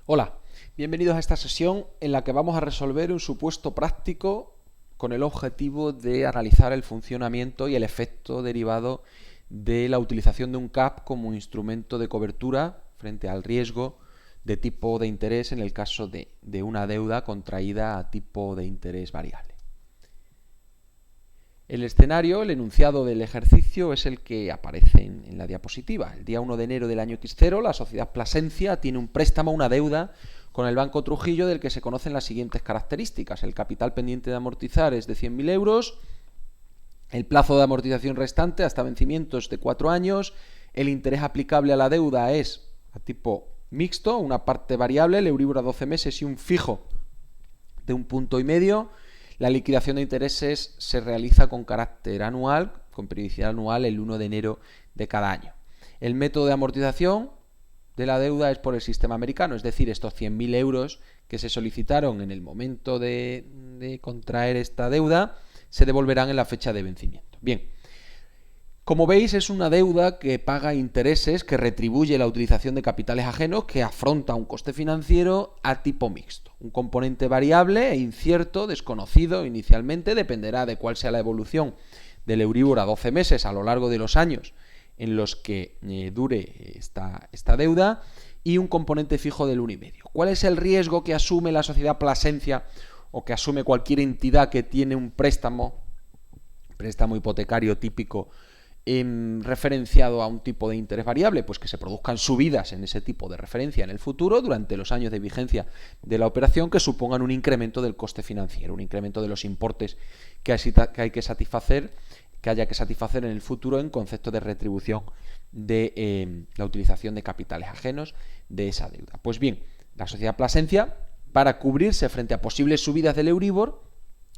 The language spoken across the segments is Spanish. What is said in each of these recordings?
Hola, bienvenidos a esta sesión en la que vamos a resolver un supuesto práctico con el objetivo de analizar el funcionamiento y el efecto derivado de la utilización de un CAP como instrumento de cobertura frente al riesgo de tipo de interés en el caso de una deuda contraída a tipo de interés variable. El escenario, el enunciado del ejercicio es el que aparece en la diapositiva. El día 1 de enero del año X0, la sociedad Plasencia tiene un préstamo, una deuda con el Banco Trujillo del que se conocen las siguientes características. El capital pendiente de amortizar es de 100.000 euros, el plazo de amortización restante hasta vencimientos de 4 años, el interés aplicable a la deuda es a tipo mixto, una parte variable, el Euribor a 12 meses y un fijo de 1,5 puntos. La liquidación de intereses se realiza con carácter anual, con periodicidad anual el 1 de enero de cada año. El método de amortización de la deuda es por el sistema americano, es decir, estos 100.000 euros que se solicitaron en el momento de contraer esta deuda se devolverán en la fecha de vencimiento. Bien, como veis, es una deuda que paga intereses, que retribuye la utilización de capitales ajenos, que afronta un coste financiero a tipo mixto. Un componente variable e incierto, desconocido inicialmente, dependerá de cuál sea la evolución del Euribor a 12 meses a lo largo de los años en los que dure esta deuda, y un componente fijo del 1,5. ¿Cuál es el riesgo que asume la sociedad Plasencia o que asume cualquier entidad que tiene un préstamo hipotecario típico referenciado a un tipo de interés variable? Pues que se produzcan subidas en ese tipo de referencia en el futuro durante los años de vigencia de la operación que supongan un incremento del coste financiero, un incremento de los importes que haya que satisfacer en el futuro en concepto de retribución de la utilización de capitales ajenos de esa deuda. Pues bien, la sociedad Plasencia, para cubrirse frente a posibles subidas del Euribor,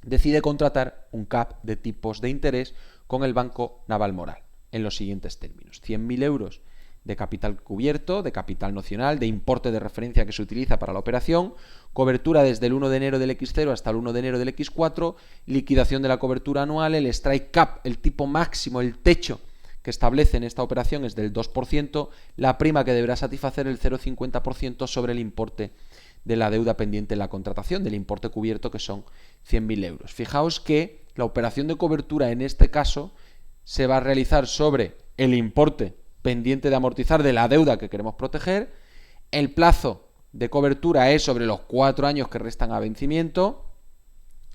decide contratar un CAP de tipos de interés con el Banco Navalmoral en los siguientes términos: 100.000 euros de capital cubierto, de capital nocional, de importe de referencia que se utiliza para la operación, cobertura desde el 1 de enero del X0 hasta el 1 de enero del X4, liquidación de la cobertura anual, el strike cap, el tipo máximo, el techo que establece en esta operación es del 2%, la prima que deberá satisfacer el 0,50% sobre el importe de la deuda pendiente en la contratación, del importe cubierto, que son 100.000 euros. Fijaos que la operación de cobertura en este caso se va a realizar sobre el importe pendiente de amortizar de la deuda que queremos proteger, el plazo de cobertura es sobre los 4 años que restan a vencimiento,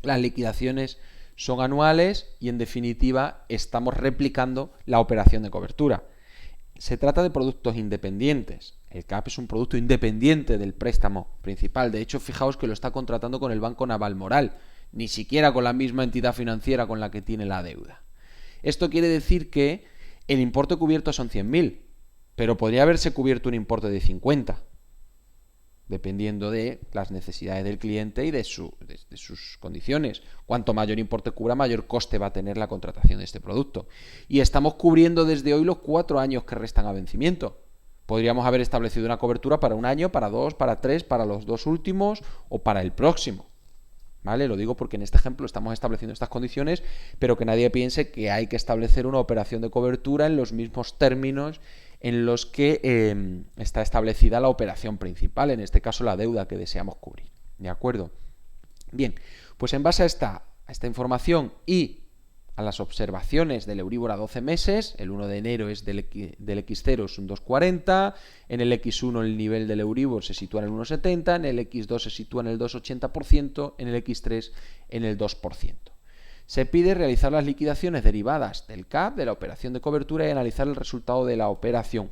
las liquidaciones son anuales y, en definitiva, estamos replicando la operación de cobertura. Se trata de productos independientes. El CAP es un producto independiente del préstamo principal. De hecho, fijaos que lo está contratando con el Banco Navalmoral, ni siquiera con la misma entidad financiera con la que tiene la deuda. Esto quiere decir que el importe cubierto son 100.000, pero podría haberse cubierto un importe de 50, dependiendo de las necesidades del cliente y de sus condiciones. Cuanto mayor importe cubra, mayor coste va a tener la contratación de este producto. Y estamos cubriendo desde hoy los 4 años que restan a vencimiento. Podríamos haber establecido una cobertura para 1 año, para 2, para 3, para los 2 últimos o para el próximo. ¿Vale? Lo digo porque en este ejemplo estamos estableciendo estas condiciones, pero que nadie piense que hay que establecer una operación de cobertura en los mismos términos en los que está establecida la operación principal, en este caso la deuda que deseamos cubrir. ¿De acuerdo? Bien, pues en base a esta información y a las observaciones del Euribor a 12 meses, el 1 de enero es del X0 es un 2,40, en el X1 el nivel del Euribor se sitúa en el 1,70, en el X2 se sitúa en el 2,80%, en el X3 en el 2%. Se pide realizar las liquidaciones derivadas del CAP, de la operación de cobertura, y analizar el resultado de la operación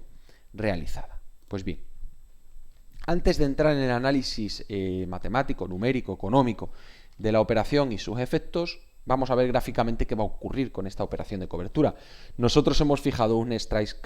realizada. Pues bien, antes de entrar en el análisis matemático, numérico, económico de la operación y sus efectos, vamos a ver gráficamente qué va a ocurrir con esta operación de cobertura. Nosotros hemos fijado un strike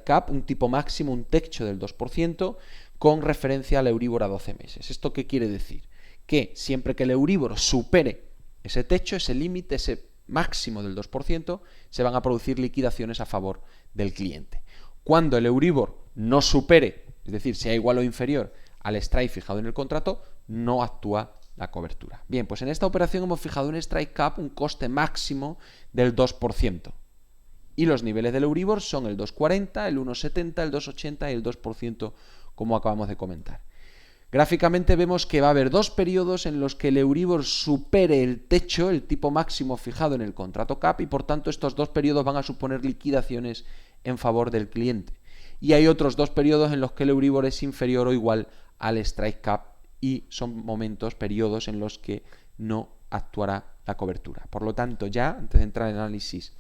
cap, un tipo máximo, un techo del 2%, con referencia al Euribor a 12 meses. ¿Esto qué quiere decir? Que siempre que el Euribor supere ese techo, ese límite, ese máximo del 2%, se van a producir liquidaciones a favor del cliente. Cuando el Euribor no supere, es decir, sea igual o inferior al strike fijado en el contrato, no actúa la cobertura. Bien, pues en esta operación hemos fijado un strike cap, un coste máximo del 2%. Y los niveles del Euribor son el 2,40, el 1,70, el 2,80 y el 2%, como acabamos de comentar. Gráficamente vemos que va a haber dos periodos en los que el Euribor supere el techo, el tipo máximo fijado en el contrato CAP, y por tanto estos dos periodos van a suponer liquidaciones en favor del cliente. Y hay otros dos periodos en los que el Euribor es inferior o igual al strike cap y son periodos en los que no actuará la cobertura. Por lo tanto, ya antes de entrar en análisis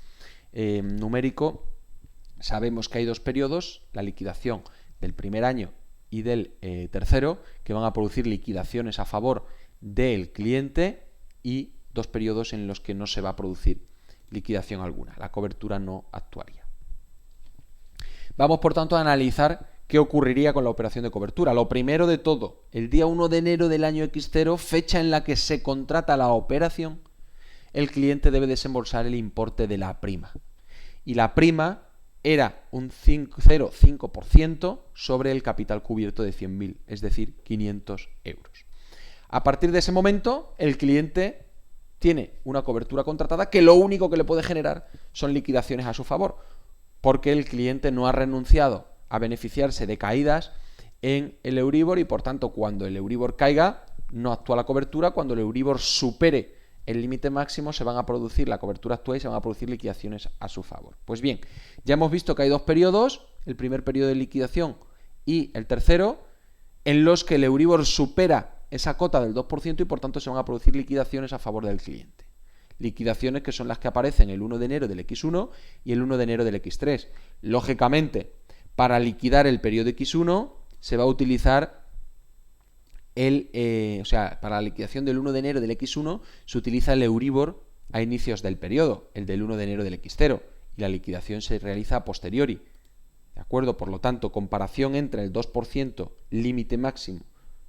numérico, sabemos que hay dos periodos, la liquidación del primer año y del tercero, que van a producir liquidaciones a favor del cliente, y dos periodos en los que no se va a producir liquidación alguna, la cobertura no actuaría. Vamos por tanto a analizar qué ocurriría con la operación de cobertura. Lo primero de todo, el día 1 de enero del año X0, fecha en la que se contrata la operación, el cliente debe desembolsar el importe de la prima. Y la prima era un 0,5% sobre el capital cubierto de 100.000, es decir, 500 euros. A partir de ese momento, el cliente tiene una cobertura contratada que lo único que le puede generar son liquidaciones a su favor, porque el cliente no ha renunciado a beneficiarse de caídas en el Euribor y por tanto cuando el Euribor caiga no actúa la cobertura. Cuando el Euribor supere el límite máximo se van a producir, la cobertura actúa y se van a producir liquidaciones a su favor. Pues bien, ya hemos visto que hay dos periodos, el primer periodo de liquidación y el tercero, en los que el Euribor supera esa cota del 2% y por tanto se van a producir liquidaciones a favor del cliente. Liquidaciones que son las que aparecen el 1 de enero del X1 y el 1 de enero del X3. Lógicamente, para liquidar el periodo X1 se va a utilizar para la liquidación del 1 de enero del X1 se utiliza el Euribor a inicios del periodo, el del 1 de enero del X0, y la liquidación se realiza a posteriori. ¿De acuerdo? Por lo tanto, comparación entre el 2% límite máximo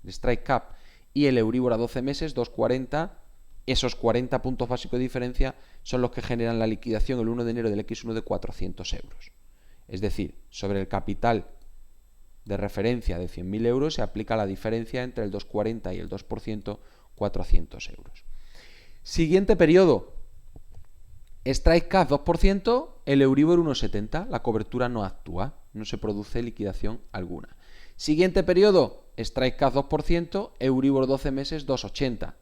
de strike cap y el Euribor a 12 meses, 2,40, esos 40 puntos básicos de diferencia son los que generan la liquidación el 1 de enero del X1 de 400 euros. Es decir, sobre el capital de referencia de 100.000 euros se aplica la diferencia entre el 2,40 y el 2%, 400 euros. Siguiente periodo, strike cap 2%, el Euribor 1,70, la cobertura no actúa, no se produce liquidación alguna. Siguiente periodo, strike cap 2%, Euribor 12 meses 2,80,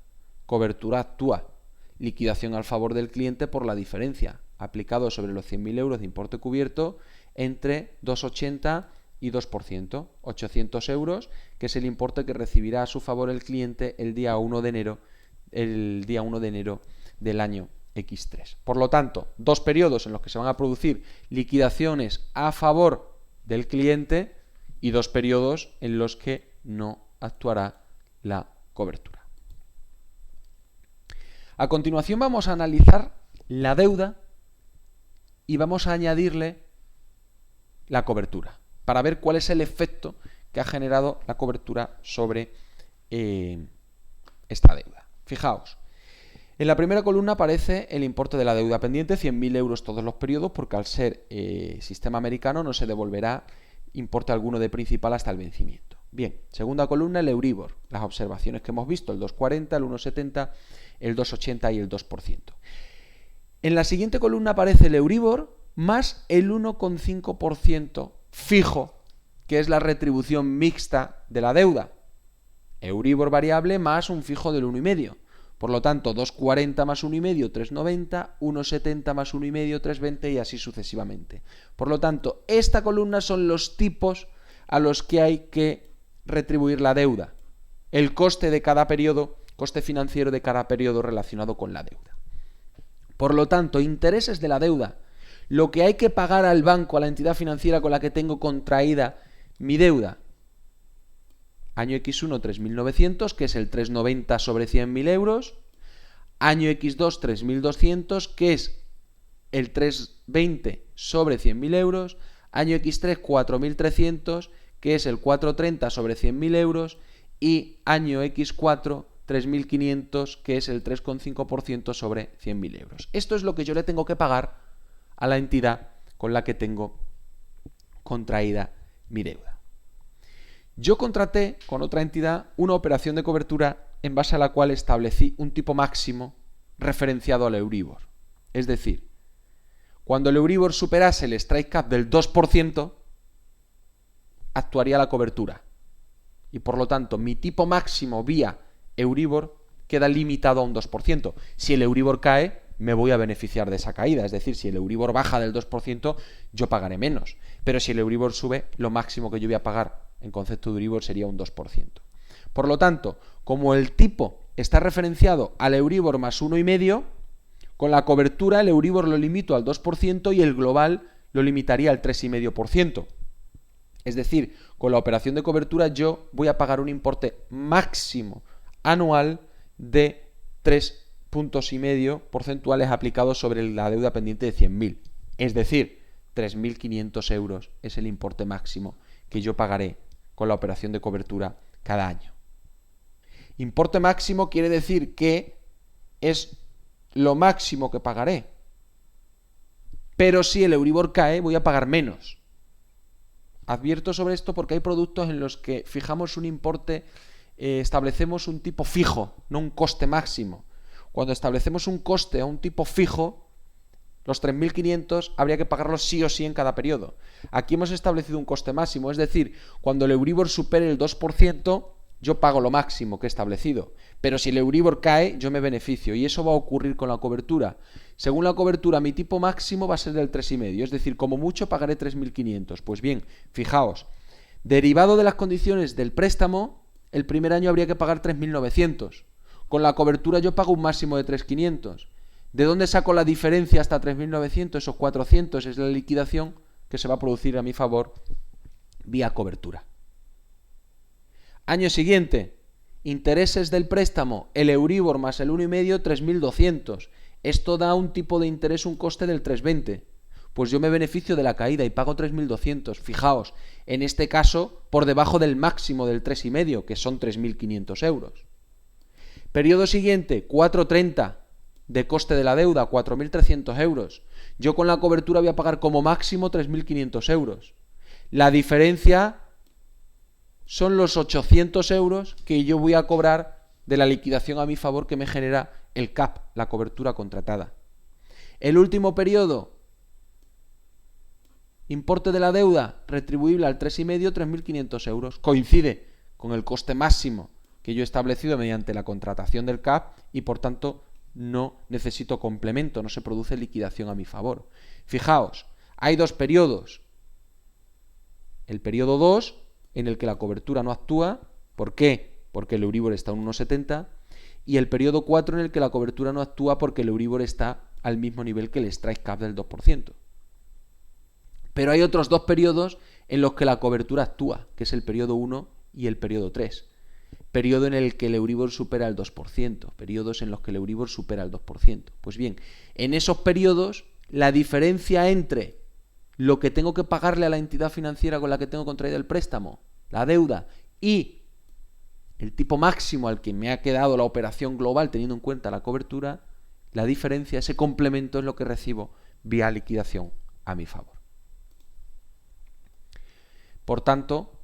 cobertura actúa, liquidación al favor del cliente por la diferencia, aplicado sobre los 100.000 euros de importe cubierto entre 2,80 y 2%, 800 euros, que es el importe que recibirá a su favor el cliente el día 1 de enero, del año X3. Por lo tanto, dos periodos en los que se van a producir liquidaciones a favor del cliente y dos periodos en los que no actuará la cobertura. A continuación vamos a analizar la deuda y vamos a añadirle la cobertura, para ver cuál es el efecto que ha generado la cobertura sobre esta deuda. Fijaos, en la primera columna aparece el importe de la deuda pendiente, 100.000 euros todos los periodos, porque al ser sistema americano no se devolverá importe alguno de principal hasta el vencimiento. Bien, segunda columna, el Euribor, las observaciones que hemos visto, el 2,40, el 1,70, el 2,80 y el 2%. En la siguiente columna aparece el Euribor más el 1,5% fijo, que es la retribución mixta de la deuda. Euribor variable más un fijo del 1,5. Por lo tanto, 2,40 más 1,5, 3,90, 1,70 más 1,5, 3,20 y así sucesivamente. Por lo tanto, esta columna son los tipos a los que hay que retribuir la deuda. El coste de cada periodo, coste financiero de cada periodo relacionado con la deuda. Por lo tanto, intereses de la deuda, lo que hay que pagar al banco, a la entidad financiera con la que tengo contraída mi deuda. Año X1 3.900, que es el 3,90 sobre 100.000 euros. Año X2 3.200, que es el 3,20 sobre 100.000 euros. Año X3 4.300, que es el 4,30 sobre 100.000 euros. Y año X4 3.500, que es el 3,5% sobre 100.000 euros. Esto es lo que yo le tengo que pagar a la entidad con la que tengo contraída mi deuda. Yo contraté con otra entidad una operación de cobertura en base a la cual establecí un tipo máximo referenciado al Euribor. Es decir, cuando el Euribor superase el strike cap del 2%, actuaría la cobertura. y por lo tanto mi tipo máximo vía Euribor queda limitado a un 2%. Si el Euribor cae, me voy a beneficiar de esa caída. Es decir, si el Euribor baja del 2%, yo pagaré menos. Pero si el Euribor sube, lo máximo que yo voy a pagar en concepto de Euribor sería un 2%. Por lo tanto, como el tipo está referenciado al Euribor más 1,5, con la cobertura el Euribor lo limito al 2% y el global lo limitaría al 3,5%. Es decir, con la operación de cobertura yo voy a pagar un importe máximo anual de 3,5 puntos porcentuales aplicados sobre la deuda pendiente de 100.000. Es decir, 3.500 euros es el importe máximo que yo pagaré con la operación de cobertura cada año. Importe máximo quiere decir que es lo máximo que pagaré. Pero si el Euribor cae, voy a pagar menos. Advierto sobre esto porque hay productos en los que fijamos un importe, establecemos un tipo fijo, no un coste máximo. Cuando establecemos un coste a un tipo fijo, los 3.500 habría que pagarlos sí o sí en cada periodo. Aquí hemos establecido un coste máximo, es decir, cuando el Euribor supere el 2%, yo pago lo máximo que he establecido. Pero si el Euribor cae, yo me beneficio. Y eso va a ocurrir con la cobertura. Según la cobertura, mi tipo máximo va a ser del 3,5. Es decir, como mucho pagaré 3.500. Pues bien, fijaos, derivado de las condiciones del préstamo, el primer año habría que pagar 3.900. Con la cobertura yo pago un máximo de 3.500. ¿De dónde saco la diferencia hasta 3.900? Esos 400 es la liquidación que se va a producir a mi favor vía cobertura. Año siguiente, intereses del préstamo, el Euribor más el 1,5, 3.200. Esto da un tipo de interés, un coste del 3,20. Pues yo me beneficio de la caída y pago 3.200. Fijaos, en este caso, por debajo del máximo del 3,5, que son 3.500 euros. Periodo siguiente, 4,30 de coste de la deuda, 4.300 euros. Yo con la cobertura voy a pagar como máximo 3.500 euros. La diferencia son los 800 euros que yo voy a cobrar de la liquidación a mi favor que me genera el CAP, la cobertura contratada. El último periodo, importe de la deuda retribuible al 3,5, 3.500 euros. Coincide con el coste máximo que yo he establecido mediante la contratación del CAP y por tanto no necesito complemento, no se produce liquidación a mi favor. Fijaos, hay dos periodos. El periodo 2, en el que la cobertura no actúa. ¿Por qué? Porque el Euribor está en 1,70. Y el periodo 4, en el que la cobertura no actúa porque el Euribor está al mismo nivel que el strike cap del 2%. Pero hay otros dos periodos en los que la cobertura actúa, que es el periodo 1 y el periodo 3. Periodo en el que el Euribor supera el 2%, periodos en los que el Euribor supera el 2%. Pues bien, en esos periodos, la diferencia entre lo que tengo que pagarle a la entidad financiera con la que tengo contraído el préstamo, la deuda, y el tipo máximo al que me ha quedado la operación global teniendo en cuenta la cobertura, la diferencia, ese complemento es lo que recibo vía liquidación a mi favor. Por tanto,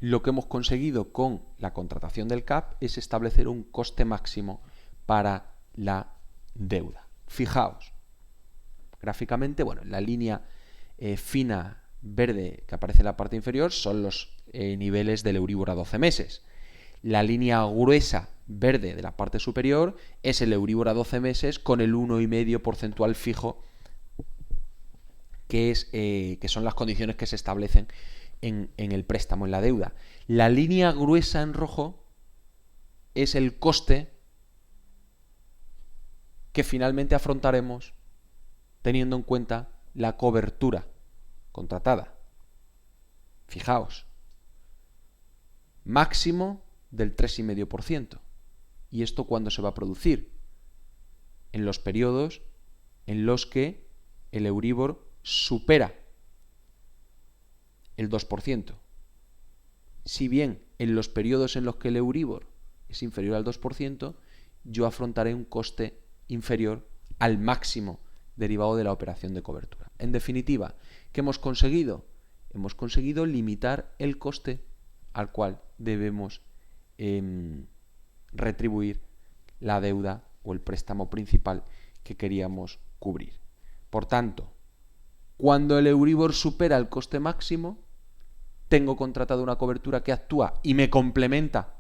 lo que hemos conseguido con la contratación del CAP es establecer un coste máximo para la deuda. Fijaos, gráficamente, bueno, la línea fina verde que aparece en la parte inferior son los niveles del Euribor a 12 meses. La línea gruesa verde de la parte superior es el Euribor a 12 meses con el 1,5 porcentual fijo, que son las condiciones que se establecen en el préstamo, en la deuda. La línea gruesa en rojo es el coste que finalmente afrontaremos teniendo en cuenta la cobertura contratada. Fijaos, máximo del 3,5%. ¿Y esto cuándo se va a producir? En los periodos en los que el Euribor supera el 2%. Si bien en los periodos en los que el Euribor es inferior al 2%, yo afrontaré un coste inferior al máximo derivado de la operación de cobertura. En definitiva, ¿qué hemos conseguido? Hemos conseguido limitar el coste al cual debemos retribuir la deuda o el préstamo principal que queríamos cubrir. Por tanto, cuando el Euribor supera el coste máximo, tengo contratado una cobertura que actúa y me complementa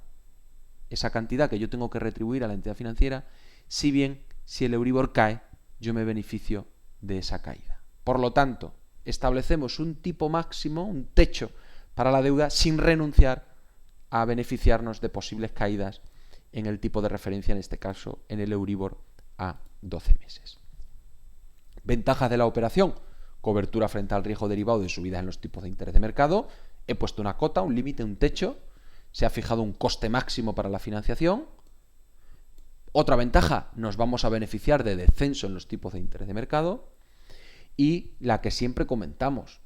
esa cantidad que yo tengo que retribuir a la entidad financiera, si bien si el Euribor cae, yo me beneficio de esa caída. Por lo tanto, establecemos un tipo máximo, un techo para la deuda sin renunciar a beneficiarnos de posibles caídas en el tipo de referencia, en este caso en el Euribor a 12 meses. Ventajas de la operación: cobertura frente al riesgo derivado de subidas en los tipos de interés de mercado. He puesto una cota, un límite, un techo. Se ha fijado un coste máximo para la financiación. Otra ventaja: nos vamos a beneficiar de descenso en los tipos de interés de mercado. Y la que siempre comentamos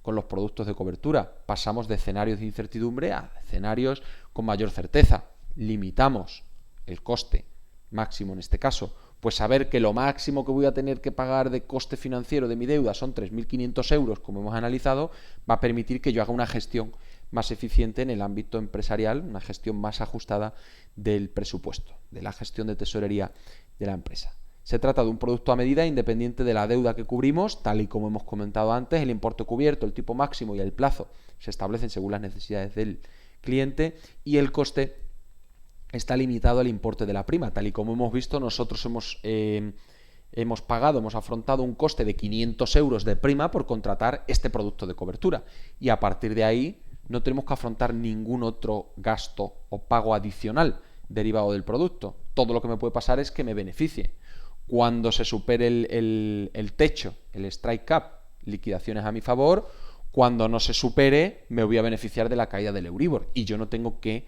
con los productos de cobertura: pasamos de escenarios de incertidumbre a escenarios con mayor certeza. Limitamos el coste máximo en este caso, pues saber que lo máximo que voy a tener que pagar de coste financiero de mi deuda son 3.500 euros, como hemos analizado, va a permitir que yo haga una gestión más eficiente en el ámbito empresarial, una gestión más ajustada del presupuesto, de la gestión de tesorería de la empresa. Se trata de un producto a medida independiente de la deuda que cubrimos, tal y como hemos comentado antes. El importe cubierto, el tipo máximo y el plazo se establecen según las necesidades del cliente, y el coste está limitado al importe de la prima. Tal y como hemos visto, nosotros hemos afrontado un coste de 500 euros de prima por contratar este producto de cobertura, y a partir de ahí no tenemos que afrontar ningún otro gasto o pago adicional derivado del producto. Todo lo que me puede pasar es que me beneficie. Cuando se supere el techo, el strike cap, liquidaciones a mi favor. Cuando no se supere, me voy a beneficiar de la caída del Euribor y yo no tengo que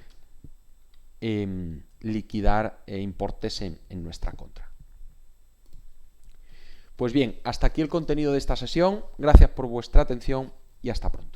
liquidar importes en nuestra contra. Pues bien, hasta aquí el contenido de esta sesión. Gracias por vuestra atención y hasta pronto.